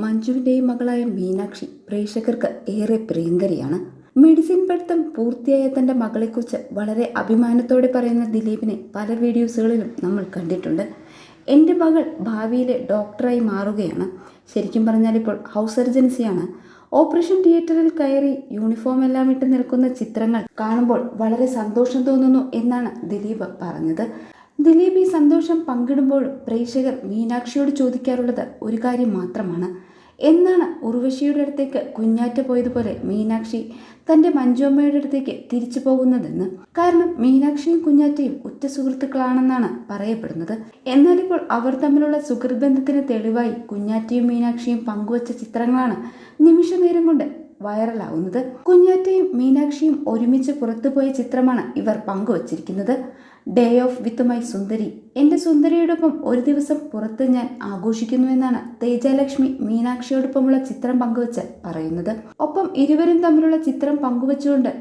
മഞ്ജുവിൻ്റെയും മകളായ മീനാക്ഷി പ്രേക്ഷകർക്ക് ഏറെ പ്രിയങ്കരിയാണ്. മെഡിസിൻ പഠിത്തം പൂർത്തിയായ തൻ്റെ മകളെക്കുറിച്ച് വളരെ അഭിമാനത്തോടെ പറയുന്ന ദിലീപിനെ പല വീഡിയോസുകളിലും നമ്മൾ കണ്ടിട്ടുണ്ട്. എൻ്റെ മകൾ ഭാവിയിലെ ഡോക്ടറായി മാറുകയാണ്. ശരിക്കും പറഞ്ഞാൽ ഇപ്പോൾ ഹൗസ് സർജൻസിയാണ്. ഓപ്പറേഷൻ തിയേറ്ററിൽ കയറി യൂണിഫോം എല്ലാം ഇട്ട് നിൽക്കുന്ന ചിത്രങ്ങൾ കാണുമ്പോൾ വളരെ സന്തോഷം തോന്നുന്നു എന്നാണ് ദിലീപ് പറഞ്ഞത്. ദിലീപ് ഈ സന്തോഷം പങ്കിടുമ്പോഴും പ്രേക്ഷകർ മീനാക്ഷിയോട് ചോദിക്കാറുള്ളത് ഒരു കാര്യം മാത്രമാണ്: എന്നാണ് ഉർവശിയുടെ അടുത്തേക്ക് കുഞ്ഞാറ്റ പോയതുപോലെ മീനാക്ഷി തൻ്റെ മഞ്ജുമ്മയുടെ അടുത്തേക്ക് തിരിച്ചു പോകുന്നതെന്ന്. കാരണം മീനാക്ഷിയും കുഞ്ഞാറ്റയും ഉറ്റ സുഹൃത്തുക്കളാണെന്നാണ് പറയപ്പെടുന്നത്. എന്നാൽ ഇപ്പോൾ അവർ തമ്മിലുള്ള സുഹൃത്ത് ബന്ധത്തിന് തെളിവായി കുഞ്ഞാറ്റയും മീനാക്ഷിയും പങ്കുവച്ച ചിത്രങ്ങളാണ് നിമിഷ നേരം കൊണ്ട് വൈറലാവുന്നത്. കുഞ്ഞാറ്റയും മീനാക്ഷിയും ഒരുമിച്ച് പുറത്തുപോയ ചിത്രമാണ് ഇവർ പങ്കുവച്ചിരിക്കുന്നത്. ഡേ ഓഫ് വിത്ത് മൈ സുന്ദരി, എൻ്റെ സുന്ദരിയോടൊപ്പം ഒരു ദിവസം പുറത്ത് ഞാൻ ആഘോഷിക്കുന്നുവെന്നാണ് തേജലക്ഷ്മി മീനാക്ഷിയോടൊപ്പമുള്ള ചിത്രം പങ്കുവച്ച് പറയുന്നത്. ഒപ്പം ഇരുവരും തമ്മിലുള്ള ചിത്രം പങ്കുവച്ചുകൊണ്ട്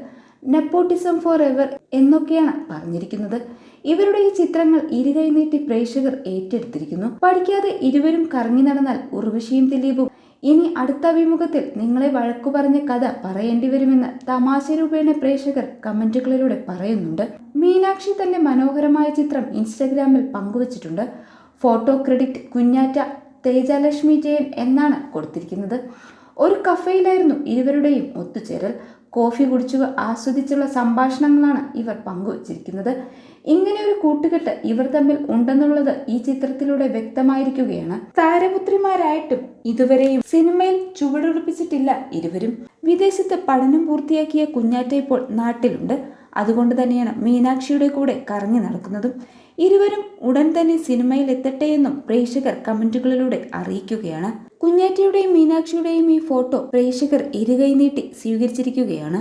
നെപ്പോട്ടിസം ഫോർ എവർ എന്നൊക്കെയാണ് പറഞ്ഞിരിക്കുന്നത്. ഇവരുടെ ഈ ചിത്രങ്ങൾ ഇരുകൈ നീട്ടി പ്രേക്ഷകർ ഏറ്റെടുത്തിരിക്കുന്നു. പഠിക്കാതെ ഇരുവരും കറങ്ങി നടന്നാൽ ഉർവശിയും ദിലീപും ഇനി അടുത്ത അഭിമുഖത്തിൽ നിങ്ങളെ വഴക്കു പറഞ്ഞ കഥ പറയേണ്ടി വരുമെന്ന് തമാശ രൂപേണ പ്രേക്ഷകർ കമന്റുകളിലൂടെ പറയുന്നുണ്ട്. മീനാക്ഷി തന്റെ മനോഹരമായ ചിത്രം ഇൻസ്റ്റഗ്രാമിൽ പങ്കുവച്ചിട്ടുണ്ട്. ഫോട്ടോ ക്രെഡിറ്റ് കുഞ്ഞാറ്റ തേജലക്ഷ്മി ജയൻ എന്നാണ് കൊടുത്തിരിക്കുന്നത്. ഒരു കഫേയിലായിരുന്നു ഇരുവരുടെയും ഒത്തുചേരൽ. കോഫി കുടിച്ചു ആസ്വദിച്ചുള്ള സംഭാഷണങ്ങളാണ് ഇവർ പങ്കുവച്ചിരിക്കുന്നത്. ഇങ്ങനെ ഒരു കൂട്ടുകെട്ട് ഇവർ തമ്മിൽ ഉണ്ടെന്നുള്ളത് ഈ ചിത്രത്തിലൂടെ വ്യക്തമായിരിക്കുകയാണ്. താരപുത്രിമാരായിട്ടും ഇതുവരെയും സിനിമയിൽ ചുവടുറപ്പിച്ചിട്ടില്ല ഇരുവരും. വിദേശത്ത് പഠനം പൂർത്തിയാക്കിയ കുഞ്ഞാറ്റ ഇപ്പോൾ നാട്ടിലുണ്ട്. അതുകൊണ്ട് തന്നെയാണ് മീനാക്ഷിയുടെ കൂടെ കറങ്ങി നടക്കുന്നതും. ഇരുവരും ഉടൻ തന്നെ സിനിമയിൽ എത്തട്ടെ എന്നും പ്രേക്ഷകർ കമന്റുകളിലൂടെ അറിയിക്കുകയാണ്. കുഞ്ഞാറ്റയുടെയും മീനാക്ഷിയുടെയും ഈ ഫോട്ടോ പ്രേക്ഷകർ ഇരുകൈ നീട്ടി സ്വീകരിച്ചിരിക്കുകയാണ്.